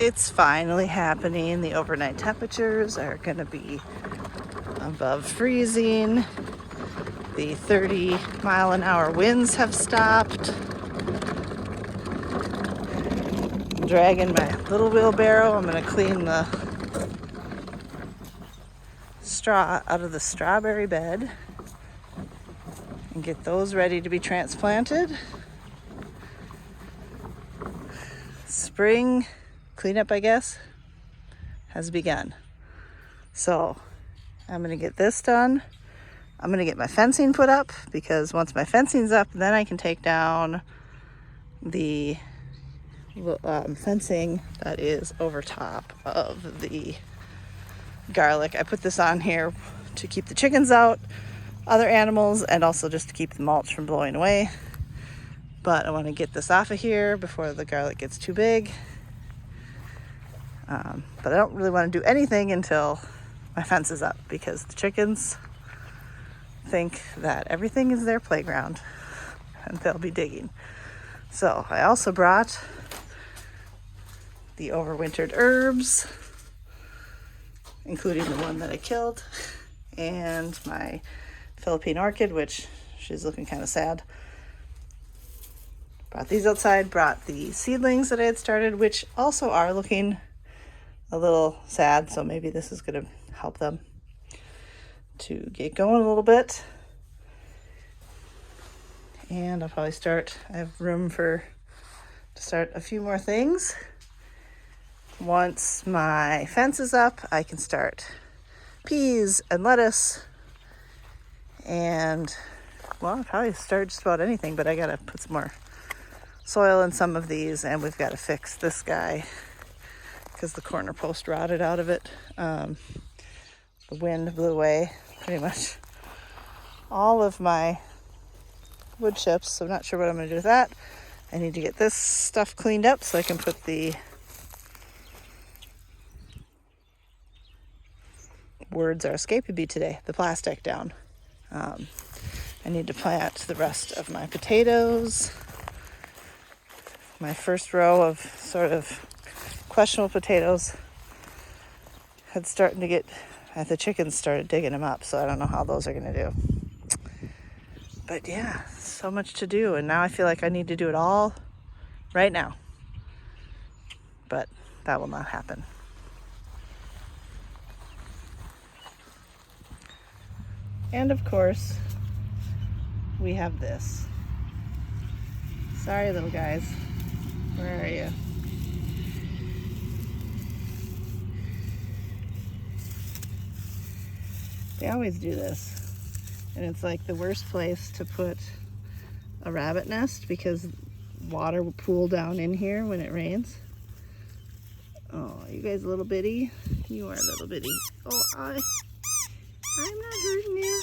It's finally happening. The overnight temperatures are going to be above freezing. The 30-mile-an-hour winds have stopped. I'm dragging my little wheelbarrow. I'm going to clean the straw out of the strawberry bed and get those ready to be transplanted. Spring cleanup, I guess, has begun. So I'm going to get this done. I'm going to get my fencing put up, because once my fencing's up, then I can take down the fencing that is over top of the garlic. I put this on here to keep the chickens out, other animals, and also just to keep the mulch from blowing away. But I want to get this off of here before the garlic gets too big. But I don't really want to do anything until my fence is up, because the chickens think that everything is their playground and they'll be digging. So I also brought the overwintered herbs, including the one that I killed, and my Philippine orchid, which she's looking kind of sad. Brought these outside, brought the seedlings that I had started, which also are looking a little sad, so maybe this is going to help them to get going a little bit. And I'll probably I have room to start a few more things. Once my fence is up, I can start peas and lettuce, and well, I'll probably start just about anything, but I gotta put some more soil in some of these, and we've got to fix this guy because the corner post rotted out of it. The wind blew away pretty much all of my wood chips, so I'm not sure what I'm going to do with that. I need to get this stuff cleaned up so I can put the words are escaping me today, the plastic down. I need to plant the rest of my potatoes. My first row of sort of questionable potatoes had starting to get, the chickens started digging them up, so I don't know how those are going to do. But yeah, so much to do, and now I feel like I need to do it all right now. But that will not happen. And of course, we have this. Sorry, little guys. Where are you? They always do this. And it's like the worst place to put a rabbit nest, because water will pool down in here when it rains. Oh, you guys little bitty? You are little bitty. Oh, I'm not hurting you.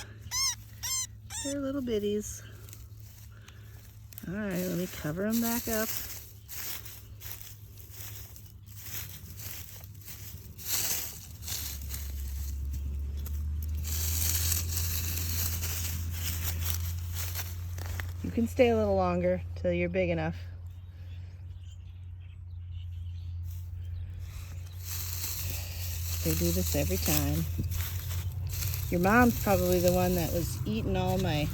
They're little bitties. All right, let me cover them back up. You can stay a little longer till you're big enough. They do this every time. Your mom's probably the one that was eating all my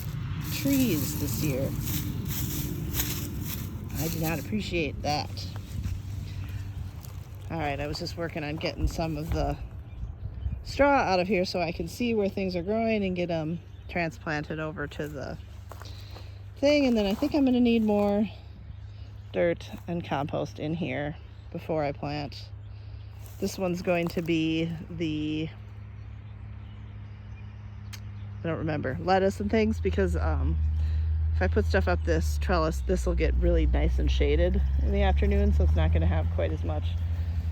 trees this year. I do not appreciate that. All right, I was just working on getting some of the straw out of here so I can see where things are growing and get them transplanted over to the thing. And then I think I'm going to need more dirt and compost in here before I plant. This one's going to be the, I don't remember, lettuce and things, because if I put stuff up this trellis, this will get really nice and shaded in the afternoon, so it's not going to have quite as much,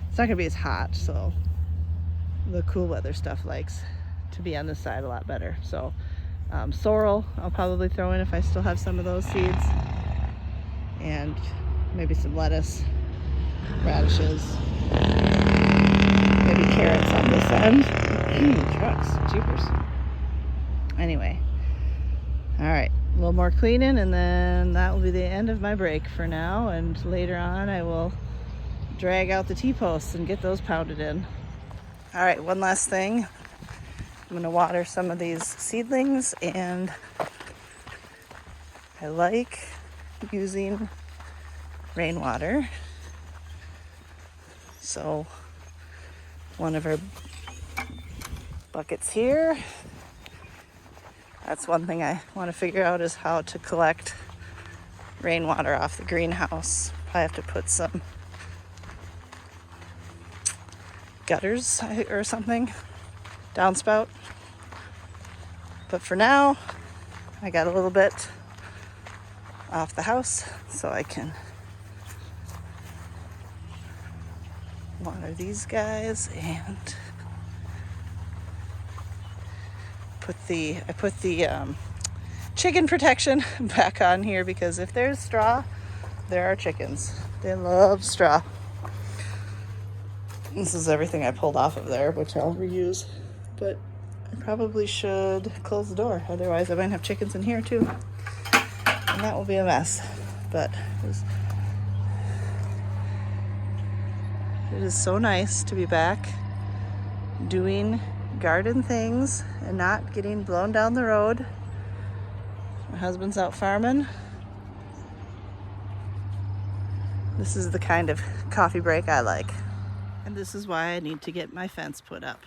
it's not going to be as hot, so the cool weather stuff likes to be on this side a lot better. So sorrel I'll probably throw in if I still have some of those seeds, and maybe some lettuce, radishes, maybe carrots on this end. Trucks, jeepers. Anyway, all right, a little more cleaning, and then that will be the end of my break for now, and later on I will drag out the T-posts and get those pounded in. All right, one last thing. I'm gonna water some of these seedlings, and I like using rainwater. So one of our buckets here, that's one thing I want to figure out, is how to collect rainwater off the greenhouse. I have to put some gutters or something, downspout. But for now, I got a little bit off the house, so I can water these guys and I put the chicken protection back on here, because if there's straw, there are chickens. They love straw. This is everything I pulled off of there, which I'll reuse, but I probably should close the door, otherwise I might have chickens in here too, and that will be a mess. But it is so nice to be back doing garden things and not getting blown down the road. My husband's out farming. This is the kind of coffee break I like. And this is why I need to get my fence put up.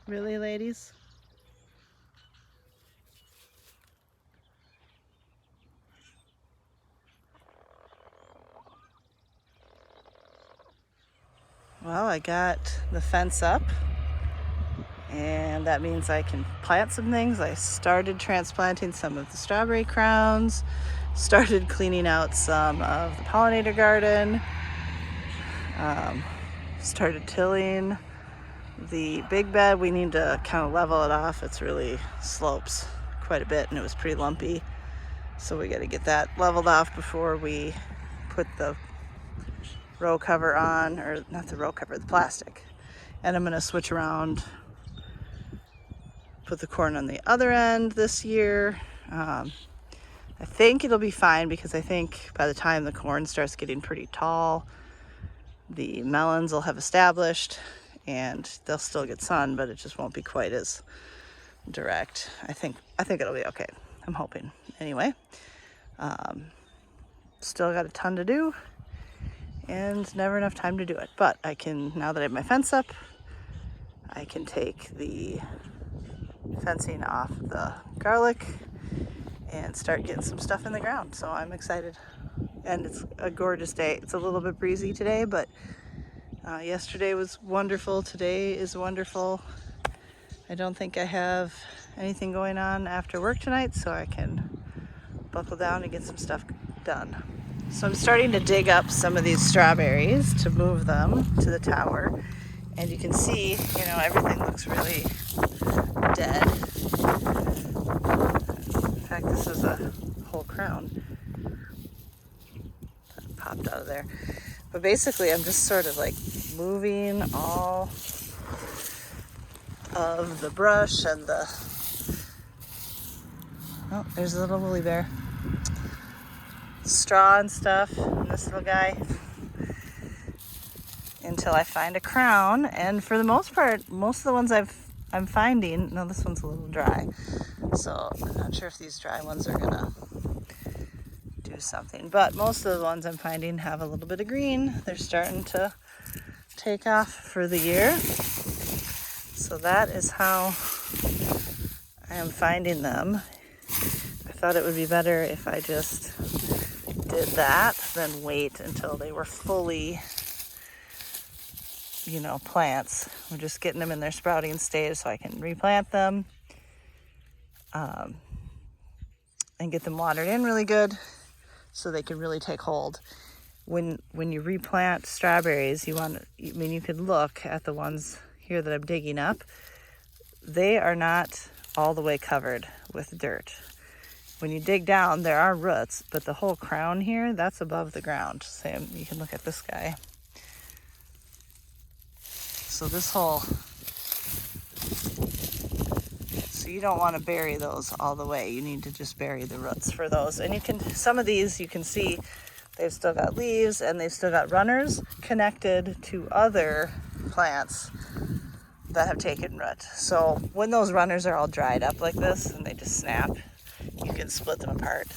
Really, ladies? Well, I got the fence up, and that means I can plant some things. I started transplanting some of the strawberry crowns, started cleaning out some of the pollinator garden, started tilling the big bed. We need to kind of level it off. It's really slopes quite a bit, and it was pretty lumpy, so we got to get that leveled off before we put the row cover on, or not the row cover, the plastic. And I'm going to switch around, put the corn on the other end this year. I think it'll be fine, because I think by the time the corn starts getting pretty tall, the melons will have established and they'll still get sun, but it just won't be quite as direct. I think it'll be okay. I'm hoping. Anyway, still got a ton to do, and never enough time to do it. But I can, now that I have my fence up, I can take the fencing off the garlic and start getting some stuff in the ground. So I'm excited. And it's a gorgeous day. It's a little bit breezy today, but yesterday was wonderful. Today is wonderful. I don't think I have anything going on after work tonight, so I can buckle down and get some stuff done. So I'm starting to dig up some of these strawberries to move them to the tower. And you can see, everything looks really dead. In fact, this is a whole crown that popped out of there. But basically, I'm just sort of like moving all of the brush and the... Oh, there's a little woolly bear. Straw and stuff, and this little guy, until I find a crown. And for the most part, most of the ones I'm finding, no, this one's a little dry, so I'm not sure if these dry ones are gonna do something, but most of the ones I'm finding have a little bit of green. They're starting to take off for the year. So that is how I am finding them. I thought it would be better if I just did that than wait until they were fully, plants. We're just getting them in their sprouting stage so I can replant them and get them watered in really good so they can really take hold. When you replant strawberries, you could look at the ones here that I'm digging up. They are not all the way covered with dirt. When you dig down, there are roots, but the whole crown here, that's above the ground. Same, you can look at this guy. So this whole, so you don't want to bury those all the way. You need to just bury the roots for those. And you can, some of these you can see they've still got leaves and they've still got runners connected to other plants that have taken root. So when those runners are all dried up like this and they just snap, you can split them apart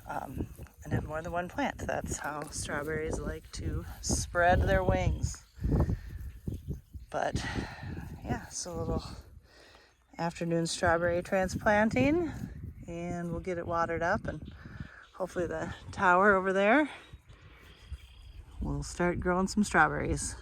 and have more than one plant. That's how strawberries like to spread their wings. But yeah, so a little afternoon strawberry transplanting, and we'll get it watered up, and hopefully the tower over there will start growing some strawberries.